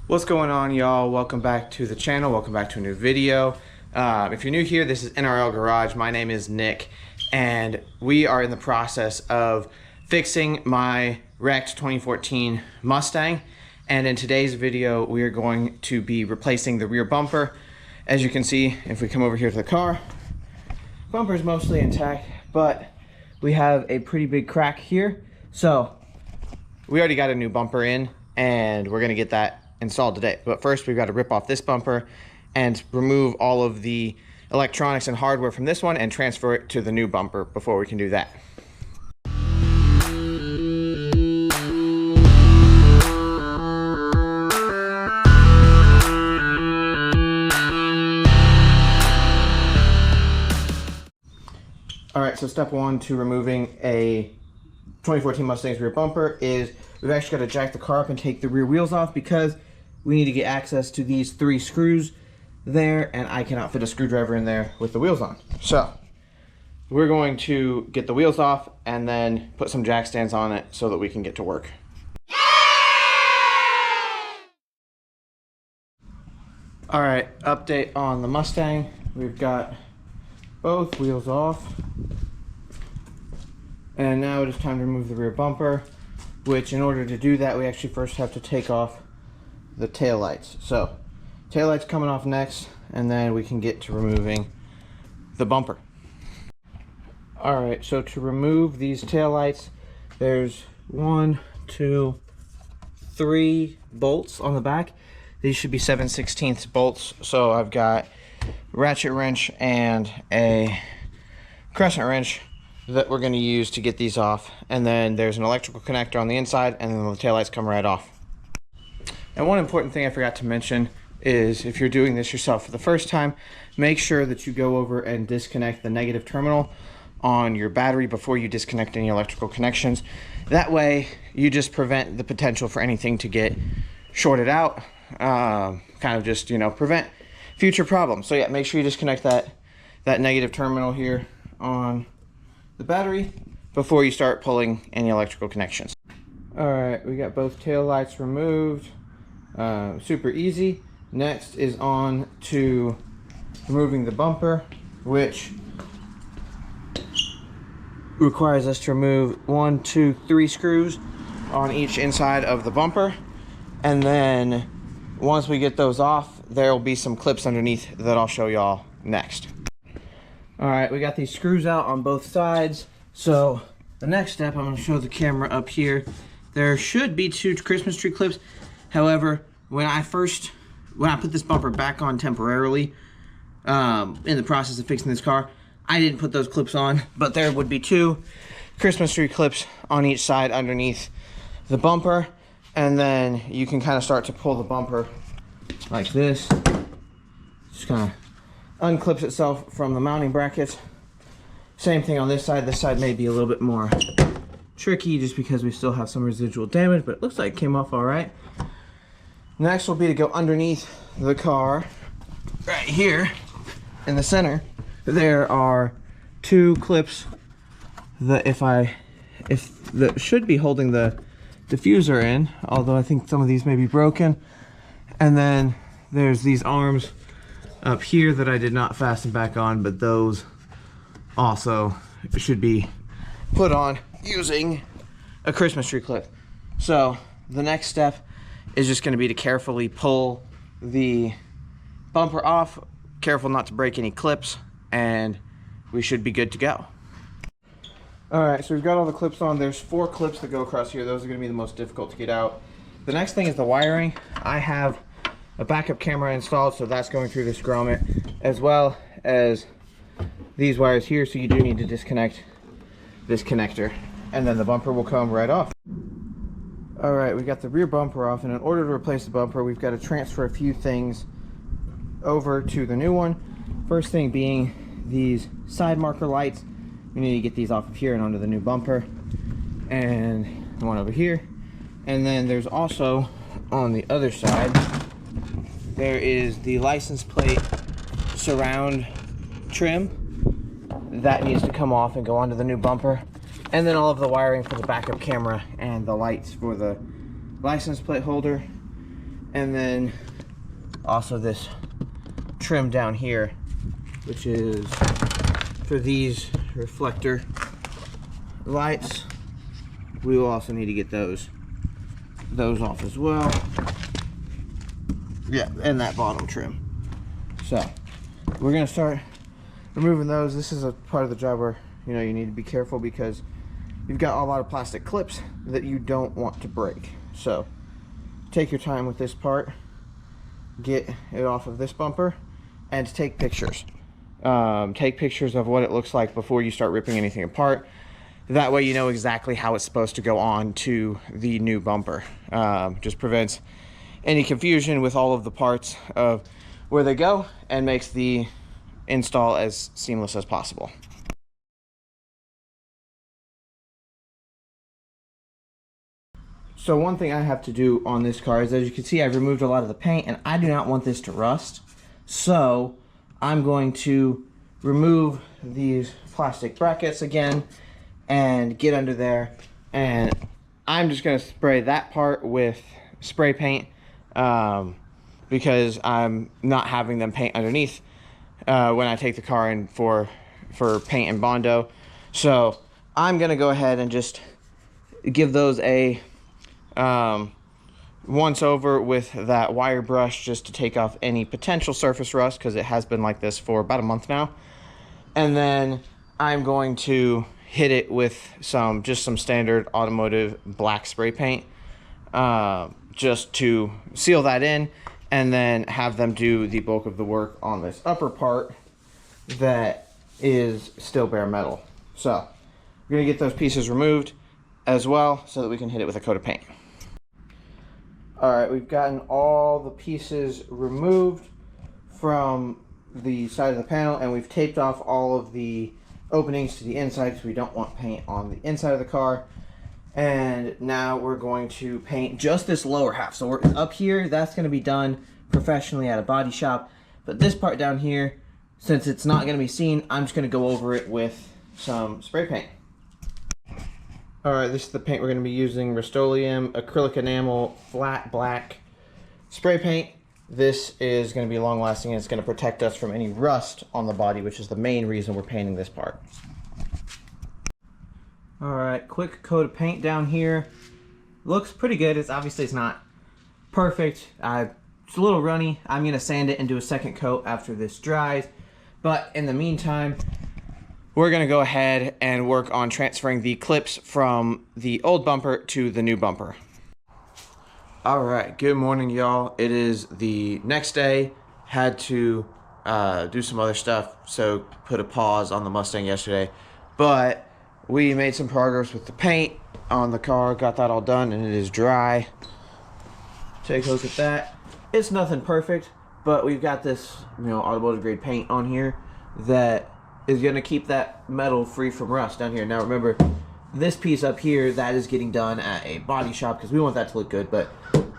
What's going on, y'all? Welcome back to the channel. Welcome back to a new video. If you're new here, this is NRL Garage. My name is Nick, and we are in the process of fixing my wrecked 2014 Mustang. And in today's video, we are going to be replacing the rear bumper. As you can see, if we come over here to the car, bumper is mostly intact, but we have a pretty big crack here. So we already got a new bumper in, and we're gonna get that installed today. But first, we've got to rip off this bumper and remove all of the electronics and hardware from this one and transfer it to the new bumper before we can do that. All right, so step one to removing a 2014 Mustang's rear bumper is we've actually got to jack the car up and take the rear wheels off, because we need to get access to these 3 screws there, and I cannot fit a screwdriver in there with the wheels on. So we're going to get the wheels off and then put some jack stands on it so that we can get to work. All right, update on the Mustang. We've got both wheels off, and now it is time to remove the rear bumper, which in order to do that, we actually first have to take off the taillights. So taillights coming off next, and then we can get to removing the bumper. All right, so to remove these taillights, there's 1, 2, 3 bolts on the back. These should be 7/16 bolts. So I've got a ratchet wrench and a crescent wrench that we're going to use to get these off. And then there's an electrical connector on the inside, and then the taillights come right off. And one important thing I forgot to mention is, if you're doing this yourself for the first time, make sure that you go over and disconnect the negative terminal on your battery before you disconnect any electrical connections. That way you just prevent the potential for anything to get shorted out, kind of just, you know, prevent future problems. So yeah, make sure you disconnect that negative terminal here on the battery before you start pulling any electrical connections. All right, we got both tail lights removed. Super easy. Next is on to removing the bumper, which requires us to remove 1, 2, 3 screws on each inside of the bumper. And then once we get those off, there will be some clips underneath that I'll show y'all next. All right, we got these screws out on both sides. So the next step, I'm going to show the camera up here. There should be 2 Christmas tree clips. However, when I put this bumper back on temporarily, in the process of fixing this car, I didn't put those clips on, but there would be 2 Christmas tree clips on each side underneath the bumper. And then you can kind of start to pull the bumper like this. Just kind of unclips itself from the mounting brackets. Same thing on this side. This side may be a little bit more tricky just because we still have some residual damage, but it looks like it came off all right. Next will be to go underneath the car right here in the center. There are 2 clips that that should be holding the diffuser in, although I think some of these may be broken. And then there's these arms up here that I did not fasten back on, but those also should be put on using a Christmas tree clip. So the next step is just going to be to carefully pull the bumper off, careful not to break any clips, and we should be good to go. All right, so we've got all the clips on. There's 4 clips that go across here. Those are going to be the most difficult to get out. The next thing is the wiring. I have a backup camera installed, so that's going through this grommet, as well as these wires here. So you do need to disconnect this connector, and then the bumper will come right off. All right, we got the rear bumper off, and in order to replace the bumper, we've got to transfer a few things over to the new one. First thing being these side marker lights. We need to get these off of here and onto the new bumper, and one over here. And then there's also, on the other side, there is the license plate surround trim that needs to come off and go onto the new bumper. And then all of the wiring for the backup camera and the lights for the license plate holder. And then also this trim down here, which is for these reflector lights. We will also need to get those off as well. Yeah, and that bottom trim. So we're gonna start removing those. This is a part of the job where, you know, you need to be careful because you've got a lot of plastic clips that you don't want to break. So take your time with this part, get it off of this bumper, and take pictures. Take pictures of what it looks like before you start ripping anything apart. That way you know exactly how it's supposed to go on to the new bumper. Just prevents any confusion with all of the parts of where they go and makes the install as seamless as possible. So one thing I have to do on this car is, as you can see, I've removed a lot of the paint and I do not want this to rust. So I'm going to remove these plastic brackets again and get under there, and I'm just going to spray that part with spray paint because I'm not having them paint underneath when I take the car in for paint and Bondo. So I'm going to go ahead and just give those a once over with that wire brush just to take off any potential surface rust, because it has been like this for about a month now. And then I'm going to hit it with just some standard automotive black spray paint just to seal that in, and then have them do the bulk of the work on this upper part that is still bare metal. So we're gonna get those pieces removed as well so that we can hit it with a coat of paint. All right, we've gotten all the pieces removed from the side of the panel, and we've taped off all of the openings to the inside because we don't want paint on the inside of the car. And now we're going to paint just this lower half. So we're up here, that's going to be done professionally at a body shop. But this part down here, since it's not going to be seen, I'm just going to go over it with some spray paint. Alright, this is the paint we're going to be using. Rust-Oleum acrylic enamel flat black spray paint. This is going to be long lasting and it's going to protect us from any rust on the body, which is the main reason we're painting this part. Alright, quick coat of paint down here. Looks pretty good. It's not perfect. It's a little runny. I'm going to sand it and do a second coat after this dries. But in the meantime, we're going to go ahead and work on transferring the clips from the old bumper to the new bumper. All right, good morning, y'all. It is the next day. Had to do some other stuff, so put a pause on the Mustang yesterday. But we made some progress with the paint on the car, got that all done, and it is dry. Take a look at that. It's nothing perfect, but we've got this, automotive grade paint on here that is going to keep that metal free from rust down here. Now remember, this piece up here, that is getting done at a body shop because we want that to look good, but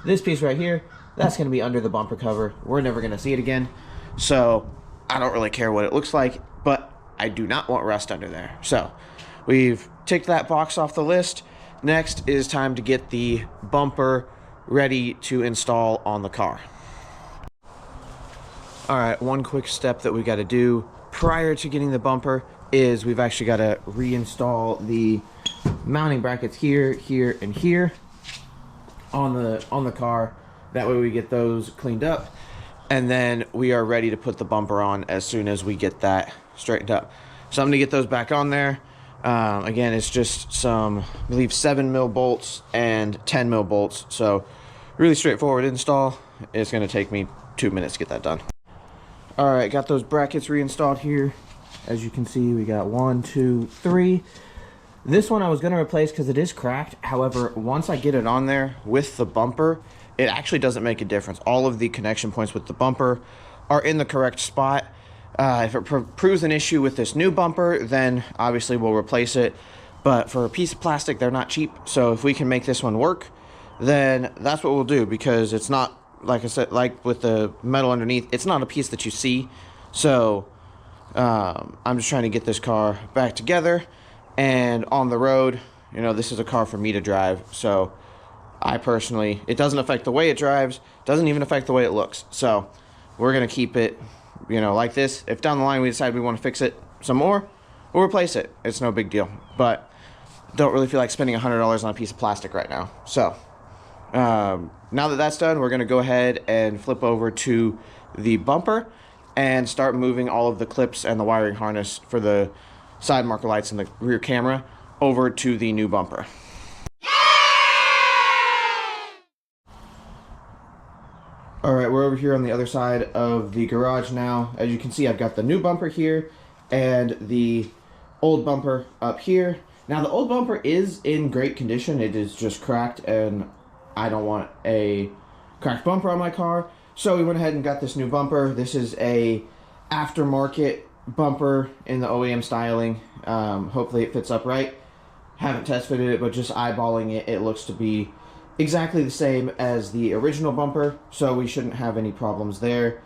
this piece right here, that's going to be under the bumper cover. We're never going to see it again, so I don't really care what it looks like, but I do not want rust under there. So we've ticked that box off the list. Next is time to get the bumper ready to install on the car. All right, one quick step that we got to do prior to getting the bumper is we've actually got to reinstall the mounting brackets here, here, and here on the car. That way we get those cleaned up, and then we are ready to put the bumper on as soon as we get that straightened up. So I'm gonna get those back on there. Again, it's just some, I believe, 7mm bolts and 10mm bolts. So really straightforward install. It's gonna take me 2 minutes to get that done. All right, got those brackets reinstalled here. As you can see, we got 1, 2, 3. This one I was gonna replace because it is cracked. However, once I get it on there with the bumper, it actually doesn't make a difference. All of the connection points with the bumper are in the correct spot. If it proves an issue with this new bumper, then obviously we'll replace it. But for a piece of plastic, they're not cheap. So if we can make this one work, then that's what we'll do, because it's not, like I said, like with the metal underneath, it's not a piece that you see. So I'm just trying to get this car back together and on the road. This is a car for me to drive, so I personally, it doesn't affect the way it drives, doesn't even affect the way it looks. So we're going to keep it, you know, like this. If down the line we decide we want to fix it some more, we'll replace it. It's no big deal. But don't really feel like spending $100 on a piece of plastic right now. So now that that's done, we're going to go ahead and flip over to the bumper and start moving all of the clips and the wiring harness for the side marker lights and the rear camera over to the new bumper. All right, we're over here on the other side of the garage now. As you can see, I've got the new bumper here and the old bumper up here. Now, the old bumper is in great condition. It is just cracked, and I don't want a cracked bumper on my car. So we went ahead and got this new bumper. This is a aftermarket bumper in the OEM styling. Hopefully it fits up right. Haven't test fitted it, but just eyeballing it, it looks to be exactly the same as the original bumper, so we shouldn't have any problems there.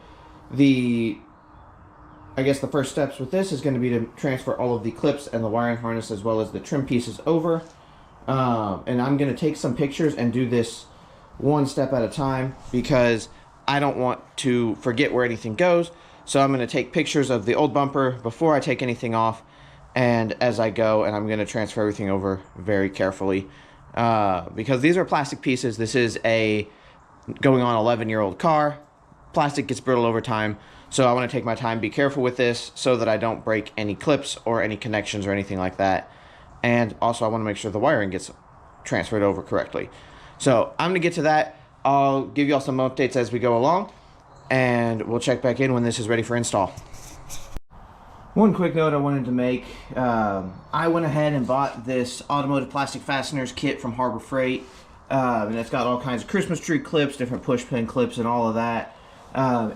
I guess the first steps with this is going to be to transfer all of the clips and the wiring harness as well as the trim pieces over. And I'm going to take some pictures and do this one step at a time because I don't want to forget where anything goes. So I'm going to take pictures of the old bumper before I take anything off and as I go, and I'm going to transfer everything over very carefully. Because these are plastic pieces. This is a going on 11-year-old car. Plastic gets brittle over time, so I want to take my time, be careful with this so that I don't break any clips or any connections or anything like that. And also I want to make sure the wiring gets transferred over correctly. So I'm going to get to that. I'll give you all some updates as we go along, and we'll check back in when this is ready for install. One quick note I wanted to make, I went ahead and bought this automotive plastic fasteners kit from Harbor Freight, and it's got all kinds of Christmas tree clips, different push pin clips and all of that.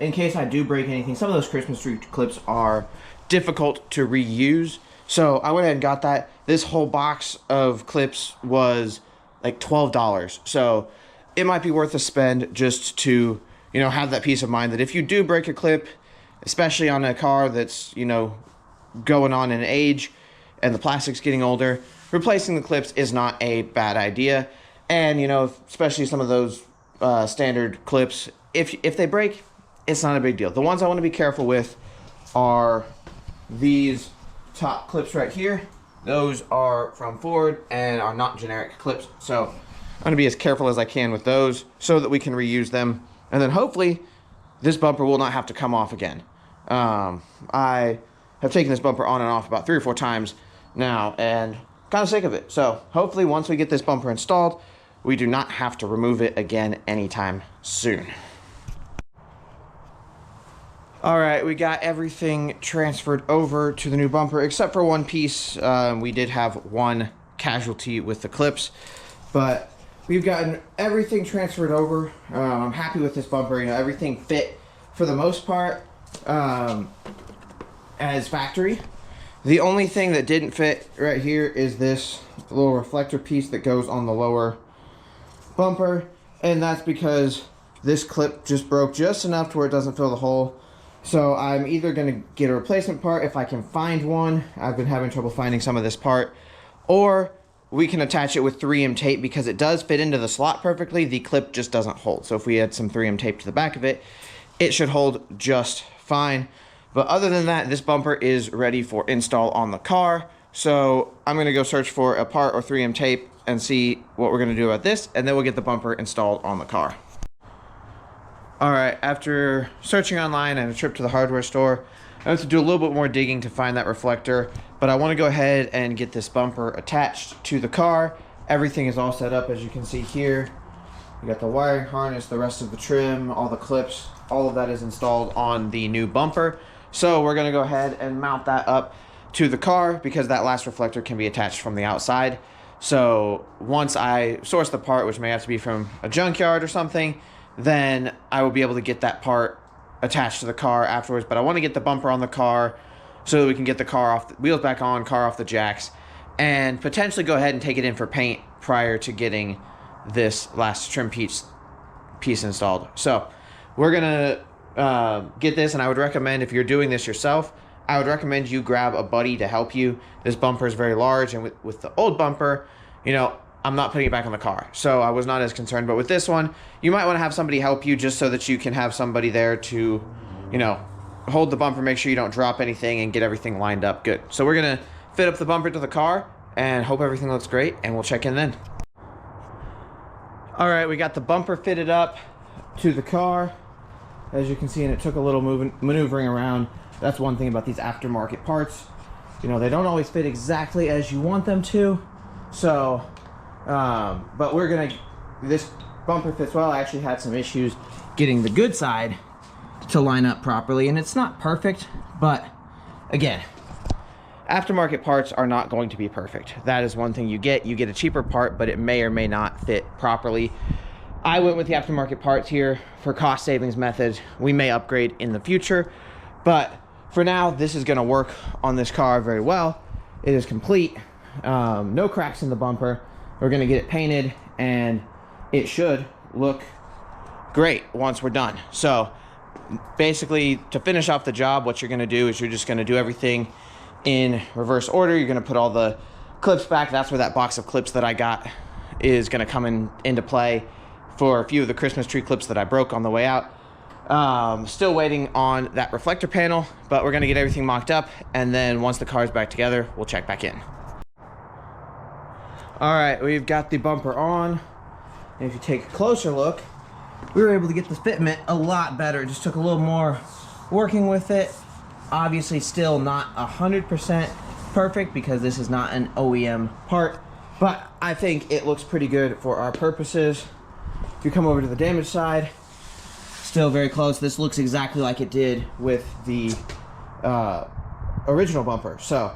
In case I do break anything, some of those Christmas tree clips are difficult to reuse, so I went ahead and got that. This whole box of clips was like $12, so it might be worth a spend just to, you know, have that peace of mind that if you do break a clip, especially on a car that's, you know, going on in age and the plastic's getting older, replacing the clips is not a bad idea. And, you know, especially some of those standard clips, if they break, it's not a big deal. The ones I want to be careful with are these top clips right here. Those are from Ford and are not generic clips. So I'm going to be as careful as I can with those so that we can reuse them. And then hopefully this bumper will not have to come off again. I have taken this bumper on and off about 3 or 4 times now and kind of sick of it. So hopefully once we get this bumper installed, we do not have to remove it again anytime soon. All right, we got everything transferred over to the new bumper except for one piece. We did have one casualty with the clips, but we've gotten everything transferred over. I'm happy with this bumper. You know, everything fit for the most part as factory. The only thing that didn't fit right here is this little reflector piece that goes on the lower bumper, and that's because this clip just broke just enough to where it doesn't fill the hole. So I'm either going to get a replacement part if I can find one. I've been having trouble finding some of this part, or we can attach it with 3M tape because it does fit into the slot perfectly. The clip just doesn't hold. So if we add some 3M tape to the back of it, it should hold just fine. But other than that, this bumper is ready for install on the car. So I'm going to go search for a part or 3M tape and see what we're going to do about this, and then we'll get the bumper installed on the car. All right, after searching online and a trip to the hardware store, I have to do a little bit more digging to find that reflector, but I want to go ahead and get this bumper attached to the car. Everything is all set up, as you can see here. You got the wiring harness, the rest of the trim, all the clips, all of that is installed on the new bumper. So we're going to go ahead and mount that up to the car because that last reflector can be attached from the outside. So once I source the part, which may have to be from a junkyard or something, then I will be able to get that part attached to the car afterwards. But I want to get the bumper on the car so that we can get the car off, the wheels back on, car off the jacks, and potentially go ahead and take it in for paint prior to getting this last trim piece installed. So we're gonna get this, and I would recommend, if you're doing this yourself, I would recommend you grab a buddy to help you. This bumper is very large, and with the old bumper, you know, I'm not putting it back on the car. So I was not as concerned. But with this one, you might want to have somebody help you just so that you can have somebody there to, you know, hold the bumper, make sure you don't drop anything, and get everything lined up good. So we're going to fit up the bumper to the car and hope everything looks great, and we'll check in then. All right, we got the bumper fitted up to the car, as you can see, and it took a little maneuvering around. That's one thing about these aftermarket parts. You know, they don't always fit exactly as you want them to. So, but this bumper fits well. I actually had some issues getting the good side to line up properly, and it's not perfect, but again, aftermarket parts are not going to be perfect. That is one thing you get. You get a cheaper part, but it may or may not fit properly. I went with the aftermarket parts here for cost savings method. We may upgrade in the future, but for now, this is gonna work on this car very well. It is complete, no cracks in the bumper. We're gonna get it painted, and it should look great once we're done. So basically, to finish off the job, what you're gonna do is you're just gonna do everything in reverse order. You're gonna put all the clips back. That's where that box of clips that I got is gonna come into play for a few of the Christmas tree clips that I broke on the way out. Still waiting on that reflector panel, but we're gonna get everything mocked up, and then once the car's back together, we'll check back in. All right, we've got the bumper on, and if you take a closer look, we were able to get the fitment a lot better. It just took a little more working with it. Obviously still not 100% perfect because this is not an OEM part, but I think it looks pretty good for our purposes. If you come over to the damaged side, still very close. This looks exactly like it did with the original bumper. So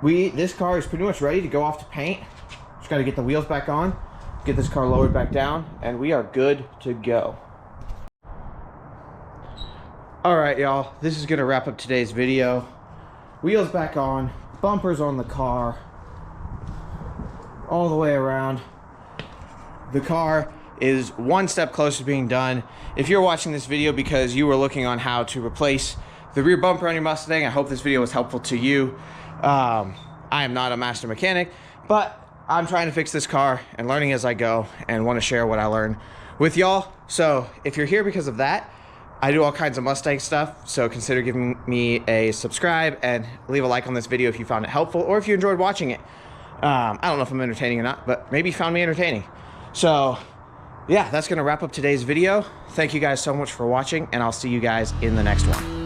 this car is pretty much ready to go off to paint. Just got to get the wheels back on, get this car lowered back down, and we are good to go. All right, y'all, this is gonna wrap up today's video. Wheels back on, bumpers on the car, all the way around. The car is one step closer to being done. If you're watching this video because you were looking on how to replace the rear bumper on your Mustang, I hope this video was helpful to you. I am not a master mechanic, but I'm trying to fix this car and learning as I go, and want to share what I learn with y'all. So if you're here because of that, I do all kinds of Mustang stuff, so consider giving me a subscribe and leave a like on this video if you found it helpful, or if you enjoyed watching it. I don't know if I'm entertaining or not, but maybe you found me entertaining. So yeah, that's gonna wrap up today's video. Thank you guys so much for watching, and I'll see you guys in the next one.